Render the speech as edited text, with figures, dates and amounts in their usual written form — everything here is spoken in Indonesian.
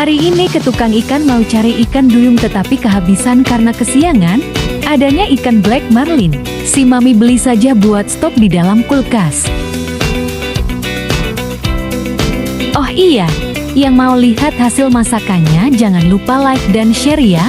Hari ini ke tukang ikan mau cari ikan duyung tetapi kehabisan karena kesiangan. Adanya ikan black marlin. Si mami beli saja buat stok di dalam kulkas. Oh iya, yang mau lihat hasil masakannya jangan lupa like dan share ya.